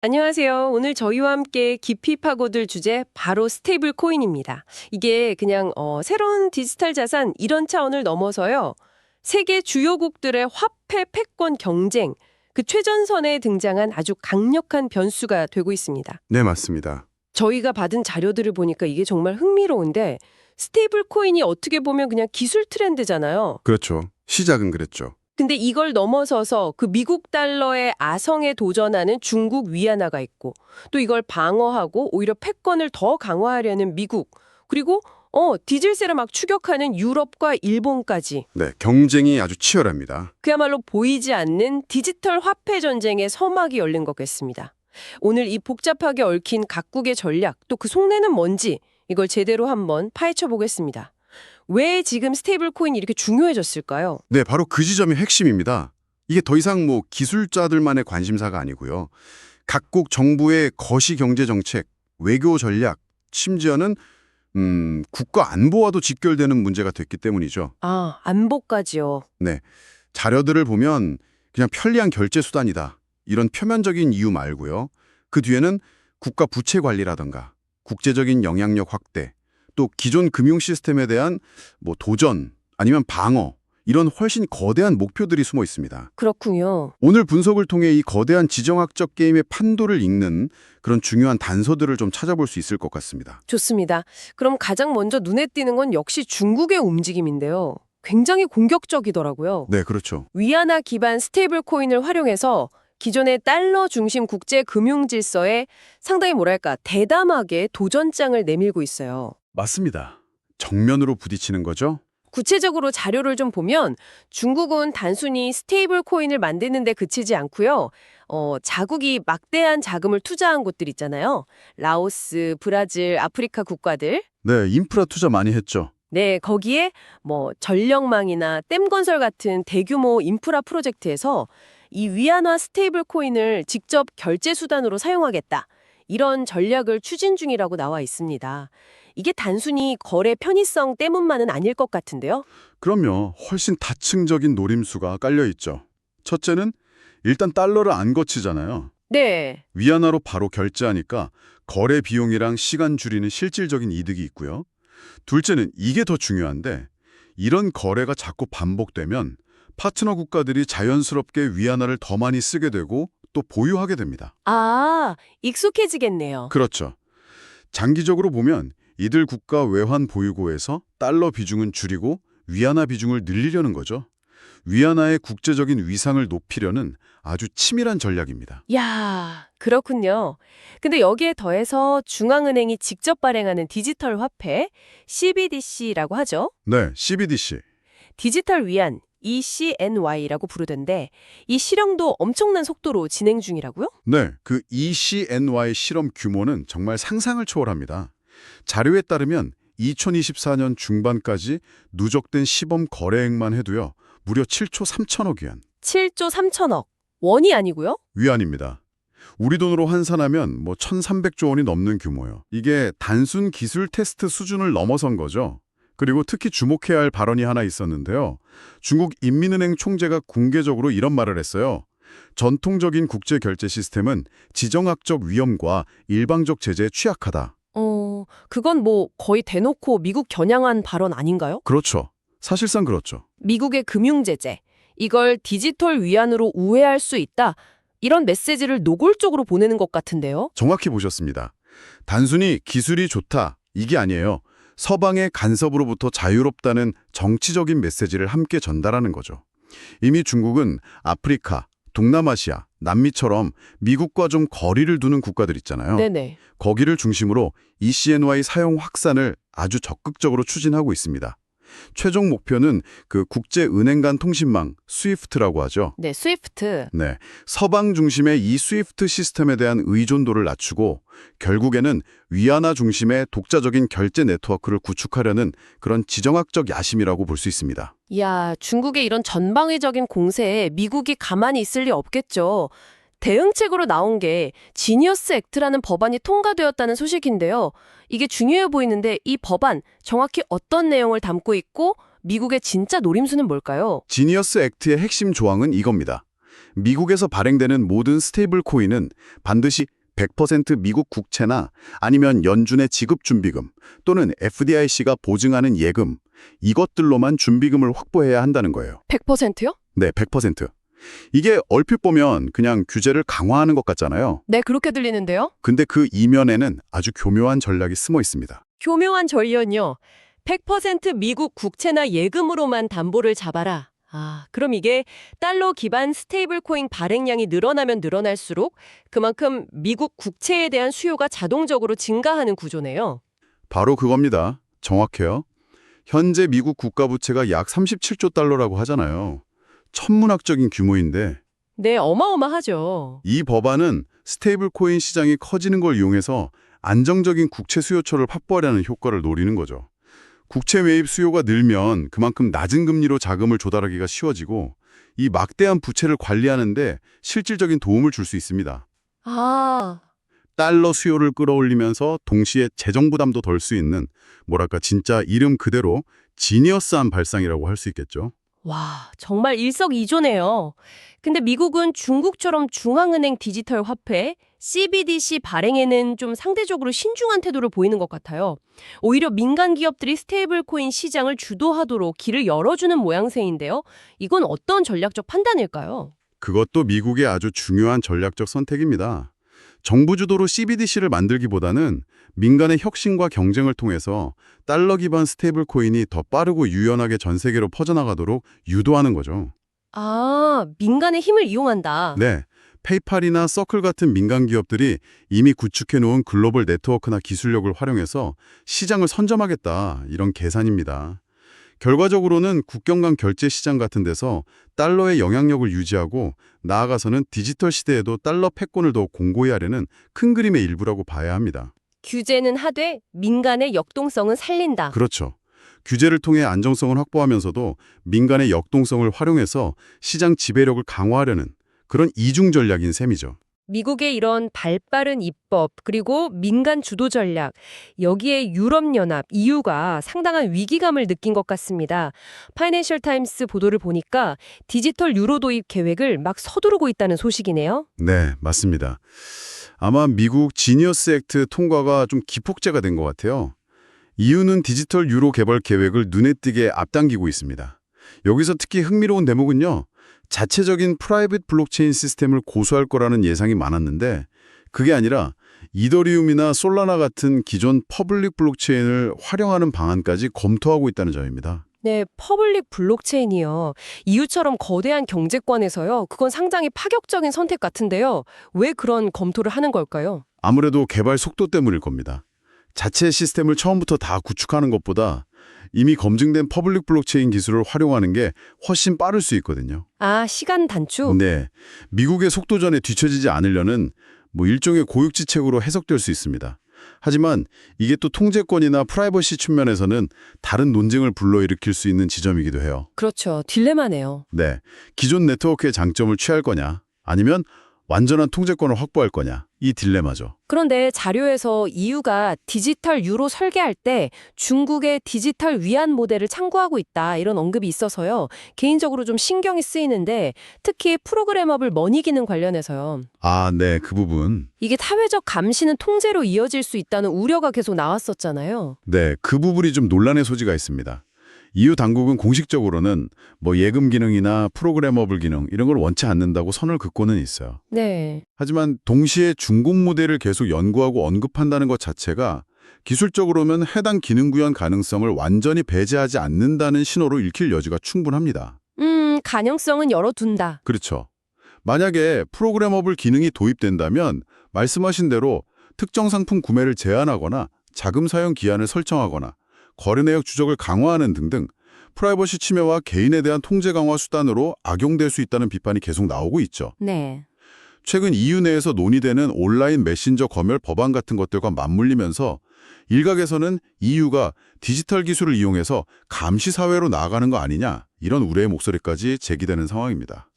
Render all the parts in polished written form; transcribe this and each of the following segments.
안녕하세요. 오늘 저희와 함께 깊이 파고들 주제 바로 스테이블 코인입니다. 이게 그냥 새로운 디지털 자산 이런 차원을 넘어서요. 세계 주요국들의 화폐 패권 경쟁, 그 최전선에 등장한 아주 강력한 변수가 되고 있습니다. 네, 맞습니다. 저희가 받은 자료들을 보니까 이게 정말 흥미로운데 스테이블 코인이 어떻게 보면 그냥 기술 트렌드잖아요. 그렇죠. 시작은 그랬죠. 근데 이걸 넘어서서 그 미국 달러의 아성에 도전하는 중국 위안화가 있고 또 이걸 방어하고 오히려 패권을 더 강화하려는 미국 그리고 디젤세를 막 추격하는 유럽과 일본까지 네, 경쟁이 아주 치열합니다. 그야말로 보이지 않는 디지털 화폐 전쟁의 서막이 열린 거겠습니다. 오늘 이 복잡하게 얽힌 각국의 전략 또 그 속내는 뭔지 이걸 제대로 한번 파헤쳐 보겠습니다. 왜 지금 스테이블 코인이 이렇게 중요해졌을까요? 네, 바로 그 지점이 핵심입니다. 이게 더 이상 기술자들만의 관심사가 아니고요. 각국 정부의 거시 경제 정책, 외교 전략, 심지어는 국가 안보와도 직결되는 문제가 됐기 때문이죠. 아, 안보까지요. 네, 자료들을 보면 그냥 편리한 결제 수단이다. 이런 표면적인 이유 말고요. 그 뒤에는 국가 부채 관리라든가 국제적인 영향력 확대, 또 기존 금융 시스템에 대한 도전 아니면 방어 이런 훨씬 거대한 목표들이 숨어 있습니다. 그렇군요. 오늘 분석을 통해 이 거대한 지정학적 게임의 판도를 읽는 그런 중요한 단서들을 좀 찾아볼 수 있을 것 같습니다. 좋습니다. 그럼 가장 먼저 눈에 띄는 건 역시 중국의 움직임인데요. 굉장히 공격적이더라고요. 네, 그렇죠. 위안화 기반 스테이블 코인을 활용해서 기존의 달러 중심 국제 금융 질서에 상당히 대담하게 도전장을 내밀고 있어요. 맞습니다. 정면으로 부딪히는 거죠? 구체적으로 자료를 좀 보면 중국은 단순히 스테이블 코인을 만드는 데 그치지 않고요. 자국이 막대한 자금을 투자한 곳들 있잖아요. 라오스, 브라질, 아프리카 국가들. 네, 인프라 투자 많이 했죠. 네, 거기에 전력망이나 댐 건설 같은 대규모 인프라 프로젝트에서 이 위안화 스테이블 코인을 직접 결제 수단으로 사용하겠다. 이런 전략을 추진 중이라고 나와 있습니다. 이게 단순히 거래 편의성 때문만은 아닐 것 같은데요. 그럼요. 훨씬 다층적인 노림수가 깔려 있죠. 첫째는 일단 달러를 안 거치잖아요. 네. 위안화로 바로 결제하니까 거래 비용이랑 시간 줄이는 실질적인 이득이 있고요. 둘째는 이게 더 중요한데 이런 거래가 자꾸 반복되면 파트너 국가들이 자연스럽게 위안화를 더 많이 쓰게 되고 또 보유하게 됩니다. 아, 익숙해지겠네요. 그렇죠. 장기적으로 보면 이들 국가 외환 보유고에서 달러 비중은 줄이고 위안화 비중을 늘리려는 거죠. 위안화의 국제적인 위상을 높이려는 아주 치밀한 전략입니다. 야, 그렇군요. 근데 여기에 더해서 중앙은행이 직접 발행하는 디지털 화폐, CBDC라고 하죠. 네, CBDC. 디지털 위안, ECNY라고 부르던데 이 실형도 엄청난 속도로 진행 중이라고요? 네, 그 ECNY 실험 규모는 정말 상상을 초월합니다. 자료에 따르면 2024년 중반까지 누적된 시범 거래액만 해도요. 무려 7조 3천억 위안. 7조 3천억. 원이 아니고요? 위안입니다. 우리 돈으로 환산하면 1,300조 원이 넘는 규모요. 이게 단순 기술 테스트 수준을 넘어선 거죠. 그리고 특히 주목해야 할 발언이 하나 있었는데요. 중국 인민은행 총재가 공개적으로 이런 말을 했어요. 전통적인 국제 결제 시스템은 지정학적 위험과 일방적 제재에 취약하다. 그건 거의 대놓고 미국 겨냥한 발언 아닌가요? 그렇죠. 사실상 그렇죠. 미국의 금융제재, 이걸 디지털 위안으로 우회할 수 있다. 이런 메시지를 노골적으로 보내는 것 같은데요. 정확히 보셨습니다. 단순히 기술이 좋다, 이게 아니에요. 서방의 간섭으로부터 자유롭다는 정치적인 메시지를 함께 전달하는 거죠. 이미 중국은 아프리카, 동남아시아, 남미처럼 미국과 좀 거리를 두는 국가들 있잖아요. 네네. 거기를 중심으로 ECNY 사용 확산을 아주 적극적으로 추진하고 있습니다. 최종 목표는 그 국제은행 간 통신망, 스위프트라고 하죠. 네, 스위프트. 네, 서방 중심의 이 스위프트 시스템에 대한 의존도를 낮추고 결국에는 위안화 중심의 독자적인 결제 네트워크를 구축하려는 그런 지정학적 야심이라고 볼 수 있습니다. 이야, 중국의 이런 전방위적인 공세에 미국이 가만히 있을 리 없겠죠. 대응책으로 나온 게 지니어스 액트라는 법안이 통과되었다는 소식인데요. 이게 중요해 보이는데 이 법안 정확히 어떤 내용을 담고 있고 미국의 진짜 노림수는 뭘까요? 지니어스 액트의 핵심 조항은 이겁니다. 미국에서 발행되는 모든 스테이블 코인은 반드시 100% 미국 국채나 아니면 연준의 지급준비금 또는 FDIC가 보증하는 예금, 이것들로만 준비금을 확보해야 한다는 거예요. 100%요? 네, 100%. 이게 얼핏 보면 그냥 규제를 강화하는 것 같잖아요. 네, 그렇게 들리는데요. 근데 그 이면에는 아주 교묘한 전략이 숨어 있습니다. 교묘한 전략이요. 100% 미국 국채나 예금으로만 담보를 잡아라. 그럼 이게 달러 기반 스테이블 코인 발행량이 늘어나면 늘어날수록 그만큼 미국 국채에 대한 수요가 자동적으로 증가하는 구조네요. 바로 그겁니다. 정확해요. 현재 미국 국가부채가 약 37조 달러라고 하잖아요. 천문학적인 규모인데 네, 어마어마하죠. 이 법안은 스테이블 코인 시장이 커지는 걸 이용해서 안정적인 국채 수요처를 확보하려는 효과를 노리는 거죠. 국채 매입 수요가 늘면 그만큼 낮은 금리로 자금을 조달하기가 쉬워지고 이 막대한 부채를 관리하는데 실질적인 도움을 줄 수 있습니다. 달러 수요를 끌어올리면서 동시에 재정 부담도 덜 수 있는 뭐랄까 진짜 이름 그대로 지니어스한 발상이라고 할 수 있겠죠. 와, 정말 일석이조네요. 근데 미국은 중국처럼 중앙은행 디지털 화폐, CBDC 발행에는 좀 상대적으로 신중한 태도를 보이는 것 같아요. 오히려 민간 기업들이 스테이블 코인 시장을 주도하도록 길을 열어주는 모양새인데요. 이건 어떤 전략적 판단일까요? 그것도 미국의 아주 중요한 전략적 선택입니다. 정부 주도로 CBDC를 만들기보다는 민간의 혁신과 경쟁을 통해서 달러 기반 스테이블 코인이 더 빠르고 유연하게 전 세계로 퍼져나가도록 유도하는 거죠. 민간의 힘을 이용한다. 네, 페이팔이나 서클 같은 민간 기업들이 이미 구축해놓은 글로벌 네트워크나 기술력을 활용해서 시장을 선점하겠다 이런 계산입니다. 결과적으로는 국경 간 결제 시장 같은 데서 달러의 영향력을 유지하고 나아가서는 디지털 시대에도 달러 패권을 더 공고히 하려는 큰 그림의 일부라고 봐야 합니다. 규제는 하되 민간의 역동성은 살린다. 그렇죠. 규제를 통해 안정성을 확보하면서도 민간의 역동성을 활용해서 시장 지배력을 강화하려는 그런 이중 전략인 셈이죠. 미국의 이런 발빠른 입법 그리고 민간 주도 전략, 여기에 유럽연합, EU가 상당한 위기감을 느낀 것 같습니다. 파이낸셜 타임스 보도를 보니까 디지털 유로 도입 계획을 막 서두르고 있다는 소식이네요. 네, 맞습니다. 아마 미국 지니어스 액트 통과가 좀 기폭제가 된 것 같아요. EU는 디지털 유로 개발 계획을 눈에 띄게 앞당기고 있습니다. 여기서 특히 흥미로운 대목은요. 자체적인 프라이빗 블록체인 시스템을 고수할 거라는 예상이 많았는데 그게 아니라 이더리움이나 솔라나 같은 기존 퍼블릭 블록체인을 활용하는 방안까지 검토하고 있다는 점입니다. 네, 퍼블릭 블록체인이요. EU처럼 거대한 경제권에서요. 그건 상당히 파격적인 선택 같은데요. 왜 그런 검토를 하는 걸까요? 아무래도 개발 속도 때문일 겁니다. 자체 시스템을 처음부터 다 구축하는 것보다 이미 검증된 퍼블릭 블록체인 기술을 활용하는 게 훨씬 빠를 수 있거든요. 시간 단축? 네, 미국의 속도전에 뒤처지지 않으려는 일종의 고육지책으로 해석될 수 있습니다. 하지만 이게 또 통제권이나 프라이버시 측면에서는 다른 논쟁을 불러일으킬 수 있는 지점이기도 해요. 그렇죠. 딜레마네요. 네, 기존 네트워크의 장점을 취할 거냐 아니면 완전한 통제권을 확보할 거냐 이 딜레마죠. 그런데 자료에서 EU가 디지털 유로 설계할 때 중국의 디지털 위안 모델을 참고하고 있다 이런 언급이 있어서요. 개인적으로 좀 신경이 쓰이는데 특히 프로그래머블 머니 기능 관련해서요. 네, 그 부분. 이게 타회적 감시는 통제로 이어질 수 있다는 우려가 계속 나왔었잖아요. 네, 그 부분이 좀 논란의 소지가 있습니다. EU 당국은 공식적으로는 예금 기능이나 프로그래머블 기능 이런 걸 원치 않는다고 선을 긋고는 있어요. 네. 하지만 동시에 중국 모델을 계속 연구하고 언급한다는 것 자체가 기술적으로는 해당 기능 구현 가능성을 완전히 배제하지 않는다는 신호로 읽힐 여지가 충분합니다. 가능성은 열어둔다. 그렇죠. 만약에 프로그래머블 기능이 도입된다면 말씀하신 대로 특정 상품 구매를 제한하거나 자금 사용 기한을 설정하거나 거래 내역 추적을 강화하는 등등 프라이버시 침해와 개인에 대한 통제 강화 수단으로 악용될 수 있다는 비판이 계속 나오고 있죠. 네. 최근 EU 내에서 논의되는 온라인 메신저 검열 법안 같은 것들과 맞물리면서 일각에서는 EU가 디지털 기술을 이용해서 감시 사회로 나아가는 거 아니냐 이런 우려의 목소리까지 제기되는 상황입니다.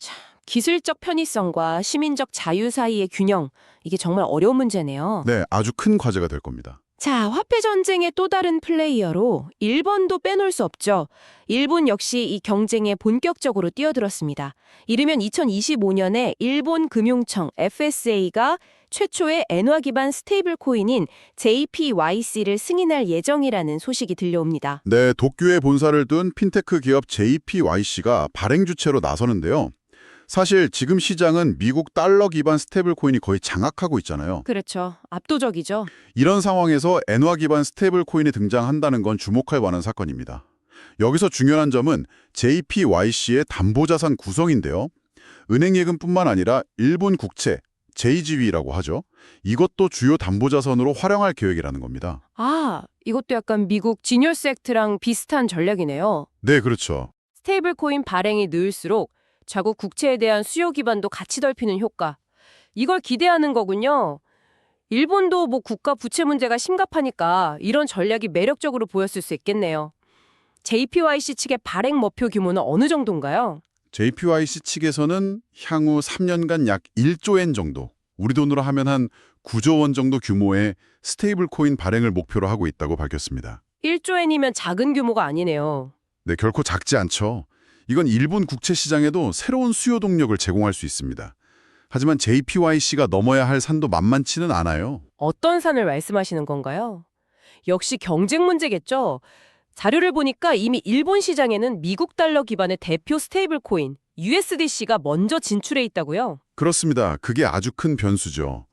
기술적 편의성과 시민적 자유 사이의 균형, 이게 정말 어려운 문제네요. 네, 아주 큰 과제가 될 겁니다. 자, 화폐 전쟁의 또 다른 플레이어로 일본도 빼놓을 수 없죠. 일본 역시 이 경쟁에 본격적으로 뛰어들었습니다. 이르면 2025년에 일본 금융청 FSA가 최초의 엔화 기반 스테이블 코인인 JPYC를 승인할 예정이라는 소식이 들려옵니다. 네, 도쿄에 본사를 둔 핀테크 기업 JPYC가 발행 주체로 나서는데요. 사실 지금 시장은 미국 달러 기반 스테이블 코인이 거의 장악하고 있잖아요. 그렇죠. 압도적이죠. 이런 상황에서 엔화 기반 스테이블 코인이 등장한다는 건 주목할 만한 사건입니다. 여기서 중요한 점은 JPYC의 담보자산 구성인데요. 은행 예금뿐만 아니라 일본 국채, JGB라고 하죠. 이것도 주요 담보자산으로 활용할 계획이라는 겁니다. 아, 이것도 약간 미국 지니어스 액트랑 비슷한 전략이네요. 네, 그렇죠. 스테이블 코인 발행이 늘수록 자국 국채에 대한 수요 기반도 같이 덜피는 효과. 이걸 기대하는 거군요. 일본도 국가 부채 문제가 심각하니까 이런 전략이 매력적으로 보였을 수 있겠네요. JPYC 측의 발행目표 규모는 어느 정도인가요? JPYC 측에서는 향후 3년간 약 1조 엔 정도, 우리 돈으로 하면 한 9조 원 정도 규모의 스테이블 코인 발행을 목표로 하고 있다고 밝혔습니다. 1조 엔이면 작은 규모가 아니네요. 네, 결코 작지 않죠. 이건 일본 국채 시장에도 새로운 수요 동력을 제공할 수 있습니다. 하지만 JPYC가 넘어야 할 산도 만만치는 않아요. 어떤 산을 말씀하시는 건가요? 역시 경쟁 문제겠죠? 자료를 보니까 이미 일본 시장에는 미국 달러 기반의 대표 스테이블 코인 USDC가 먼저 진출해 있다고요? 그렇습니다. 그게 아주 큰 변수죠.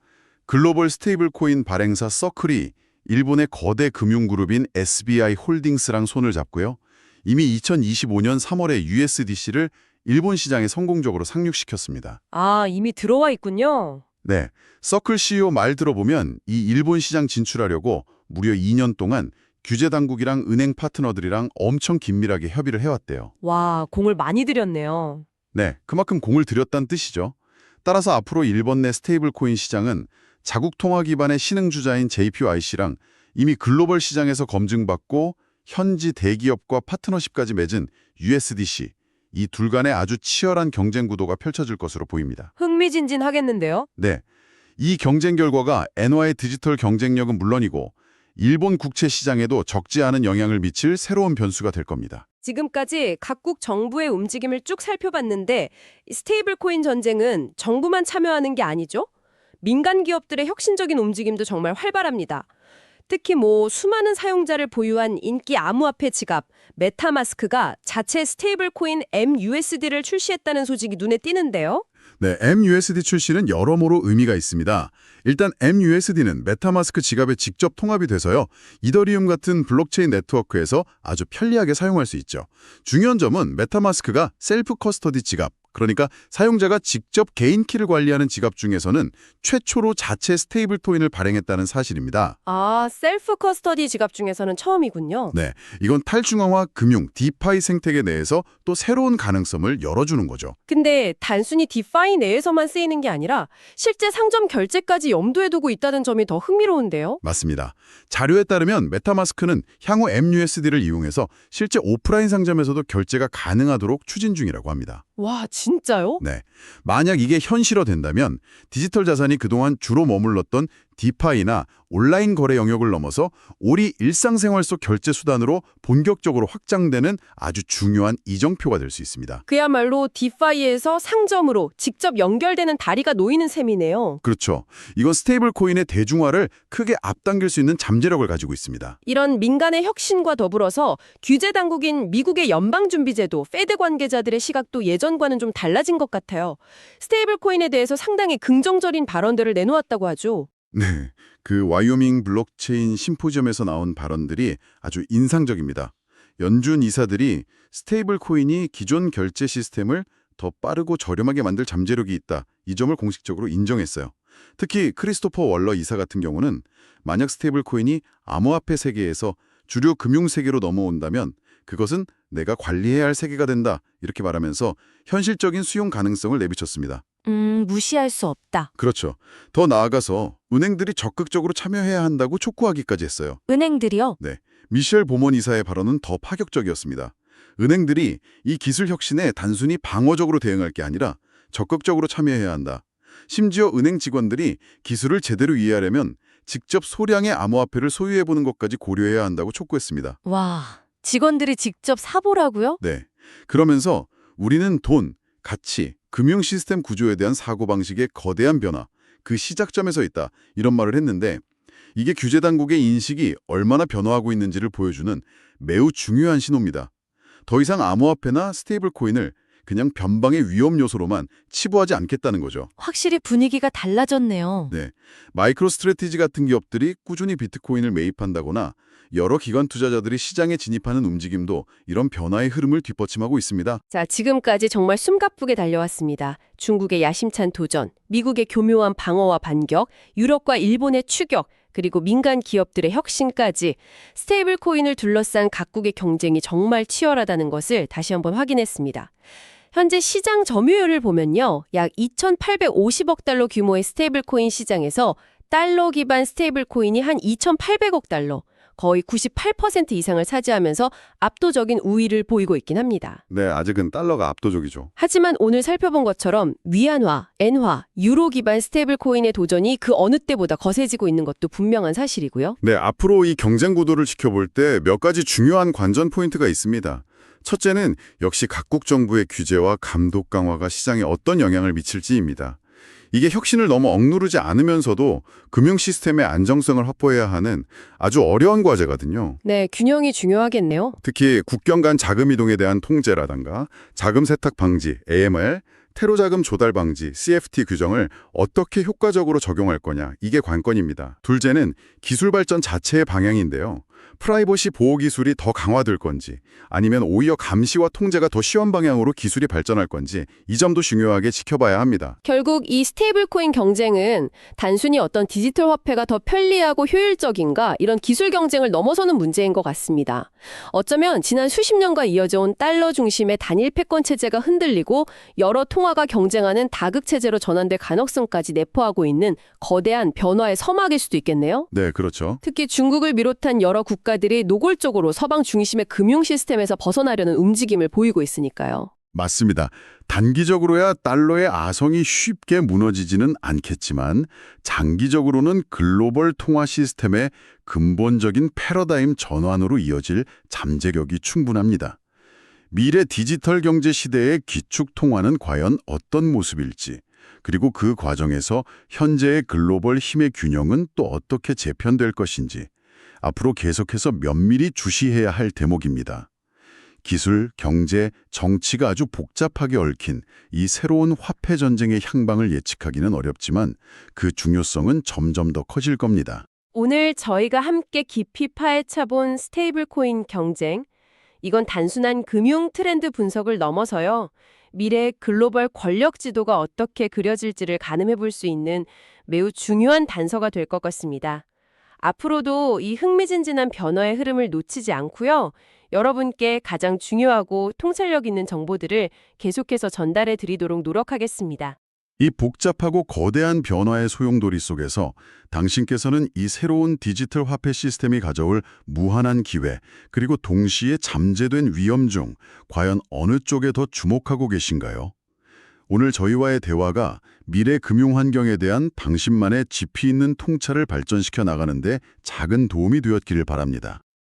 글로벌 스테이블 코인 발행사 서클이 일본의 거대 금융그룹인 SBI 홀딩스랑 손을 잡고요. 이미 2025년 3월에 USDC를 일본 시장에 성공적으로 상륙시켰습니다. 아, 이미 들어와 있군요. 네, 서클 CEO 말 들어보면 이 일본 시장 진출하려고 무려 2년 동안 규제 당국이랑 은행 파트너들이랑 엄청 긴밀하게 협의를 해왔대요. 와, 공을 많이 들였네요. 네, 그만큼 공을 들였다는 뜻이죠. 따라서 앞으로 일본 내 스테이블 코인 시장은 자국 통화 기반의 신흥주자인 JPYC랑 이미 글로벌 시장에서 검증받고 현지 대기업과 파트너십까지 맺은 USDC, 이 둘 간의 아주 치열한 경쟁 구도가 펼쳐질 것으로 보입니다. 흥미진진하겠는데요? 네, 이 경쟁 결과가 엔화의 디지털 경쟁력은 물론이고 일본 국채 시장에도 적지 않은 영향을 미칠 새로운 변수가 될 겁니다. 지금까지 각국 정부의 움직임을 쭉 살펴봤는데 스테이블 코인 전쟁은 정부만 참여하는 게 아니죠? 민간 기업들의 혁신적인 움직임도 정말 활발합니다. 특히 수많은 사용자를 보유한 인기 암호화폐 지갑 메타마스크가 자체 스테이블 코인 MUSD를 출시했다는 소식이 눈에 띄는데요. 네, MUSD 출시는 여러모로 의미가 있습니다. 일단 MUSD는 메타마스크 지갑에 직접 통합이 돼서요. 이더리움 같은 블록체인 네트워크에서 아주 편리하게 사용할 수 있죠. 중요한 점은 메타마스크가 셀프 커스터디 지갑, 그러니까 사용자가 직접 개인 키를 관리하는 지갑 중에서는 최초로 자체 스테이블 코인을 발행했다는 사실입니다. 아, 셀프 커스터디 지갑 중에서는 처음이군요. 네, 이건 탈중앙화 금융, 디파이 생태계 내에서 또 새로운 가능성을 열어주는 거죠. 근데 단순히 디파이 내에서만 쓰이는 게 아니라 실제 상점 결제까지 염두에 두고 있다는 점이 더 흥미로운데요. 맞습니다. 자료에 따르면 메타마스크는 향후 MUSD를 이용해서 실제 오프라인 상점에서도 결제가 가능하도록 추진 중이라고 합니다. 와, 진짜요? 네, 만약 이게 현실화된다면 디지털 자산이 그동안 주로 머물렀던 디파이나 온라인 거래 영역을 넘어서 우리 일상생활 속 결제 수단으로 본격적으로 확장되는 아주 중요한 이정표가 될 수 있습니다. 그야말로 디파이에서 상점으로 직접 연결되는 다리가 놓이는 셈이네요. 그렇죠. 이건 스테이블 코인의 대중화를 크게 앞당길 수 있는 잠재력을 가지고 있습니다. 이런 민간의 혁신과 더불어서 규제 당국인 미국의 연방준비제도 페드 관계자들의 시각도 예전과는 좀 달라진 것 같아요. 스테이블 코인에 대해서 상당히 긍정적인 발언들을 내놓았다고 하죠. 네, 그 와이오밍 블록체인 심포지엄에서 나온 발언들이 아주 인상적입니다. 연준 이사들이 스테이블 코인이 기존 결제 시스템을 더 빠르고 저렴하게 만들 잠재력이 있다. 이 점을 공식적으로 인정했어요. 특히 크리스토퍼 월러 이사 같은 경우는 만약 스테이블 코인이 암호화폐 세계에서 주류 금융 세계로 넘어온다면 그것은 내가 관리해야 할 세계가 된다. 이렇게 말하면서 현실적인 수용 가능성을 내비쳤습니다. 무시할 수 없다. 그렇죠. 더 나아가서 은행들이 적극적으로 참여해야 한다고 촉구하기까지 했어요. 은행들이요? 네, 미셸 보먼 이사의 발언은 더 파격적이었습니다. 은행들이 이 기술 혁신에 단순히 방어적으로 대응할 게 아니라 적극적으로 참여해야 한다. 심지어 은행 직원들이 기술을 제대로 이해하려면 직접 소량의 암호화폐를 소유해보는 것까지 고려해야 한다고 촉구했습니다. 와, 직원들이 직접 사보라고요? 네. 그러면서 우리는 돈, 가치, 금융 시스템 구조에 대한 사고방식의 거대한 변화, 그 시작점에서 있다, 이런 말을 했는데 이게 규제 당국의 인식이 얼마나 변화하고 있는지를 보여주는 매우 중요한 신호입니다. 더 이상 암호화폐나 스테이블 코인을 그냥 변방의 위험 요소로만 치부하지 않겠다는 거죠. 확실히 분위기가 달라졌네요. 네, 마이크로 스트래티지 같은 기업들이 꾸준히 비트코인을 매입한다거나 여러 기관 투자자들이 시장에 진입하는 움직임도 이런 변화의 흐름을 뒷받침하고 있습니다. 자, 지금까지 정말 숨가쁘게 달려왔습니다. 중국의 야심찬 도전, 미국의 교묘한 방어와 반격, 유럽과 일본의 추격, 그리고 민간 기업들의 혁신까지 스테이블 코인을 둘러싼 각국의 경쟁이 정말 치열하다는 것을 다시 한번 확인했습니다. 현재 시장 점유율을 보면요. 약 2,850억 달러 규모의 스테이블 코인 시장에서 달러 기반 스테이블 코인이 한 2,800억 달러, 거의 98% 이상을 차지하면서 압도적인 우위를 보이고 있긴 합니다. 네, 아직은 달러가 압도적이죠. 하지만 오늘 살펴본 것처럼 위안화, 엔화, 유로 기반 스테이블 코인의 도전이 그 어느 때보다 거세지고 있는 것도 분명한 사실이고요. 네, 앞으로 이 경쟁 구도를 지켜볼 때 몇 가지 중요한 관전 포인트가 있습니다. 첫째는 역시 각국 정부의 규제와 감독 강화가 시장에 어떤 영향을 미칠지입니다. 이게 혁신을 너무 억누르지 않으면서도 금융 시스템의 안정성을 확보해야 하는 아주 어려운 과제거든요. 네, 균형이 중요하겠네요. 특히 국경 간 자금 이동에 대한 통제라든가 자금 세탁 방지, AML, 테러 자금 조달 방지, CFT 규정을 어떻게 효과적으로 적용할 거냐, 이게 관건입니다. 둘째는 기술 발전 자체의 방향인데요. 프라이버시 보호 기술이 더 강화될 건지 아니면 오히려 감시와 통제가 더 쉬운 방향으로 기술이 발전할 건지 이 점도 중요하게 지켜봐야 합니다. 결국 이 스테이블 코인 경쟁은 단순히 어떤 디지털 화폐가 더 편리하고 효율적인가 이런 기술 경쟁을 넘어서는 문제인 것 같습니다. 어쩌면 지난 수십 년간 이어져 온 달러 중심의 단일 패권 체제가 흔들리고 여러 통화가 경쟁하는 다극 체제로 전환될 가능성까지 내포하고 있는 거대한 변화의 서막일 수도 있겠네요. 네, 그렇죠. 특히 중국을 비롯한 여러 국가들이 노골적으로 서방 중심의 금융 시스템에서 벗어나려는 움직임을 보이고 있으니까요. 맞습니다. 단기적으로야 달러의 아성이 쉽게 무너지지는 않겠지만 장기적으로는 글로벌 통화 시스템의 근본적인 패러다임 전환으로 이어질 잠재력이 충분합니다. 미래 디지털 경제 시대의 기축 통화는 과연 어떤 모습일지, 그리고 그 과정에서 현재의 글로벌 힘의 균형은 또 어떻게 재편될 것인지 앞으로 계속해서 면밀히 주시해야 할 대목입니다. 기술, 경제, 정치가 아주 복잡하게 얽힌 이 새로운 화폐 전쟁의 향방을 예측하기는 어렵지만 그 중요성은 점점 더 커질 겁니다. 오늘 저희가 함께 깊이 파헤쳐본 스테이블 코인 경쟁, 이건 단순한 금융 트렌드 분석을 넘어서요. 미래의 글로벌 권력 지도가 어떻게 그려질지를 가늠해 볼 수 있는 매우 중요한 단서가 될 것 같습니다. 앞으로도 이 흥미진진한 변화의 흐름을 놓치지 않고요. 여러분께 가장 중요하고 통찰력 있는 정보들을 계속해서 전달해 드리도록 노력하겠습니다. 이 복잡하고 거대한 변화의 소용돌이 속에서 당신께서는 이 새로운 디지털 화폐 시스템이 가져올 무한한 기회, 그리고 동시에 잠재된 위험 중 과연 어느 쪽에 더 주목하고 계신가요? 오늘 저희와의 대화가 미래 금융 환경에 대한 당신만의 깊이 있는 통찰을 발전시켜 나가는데 작은 도움이 되었기를 바랍니다.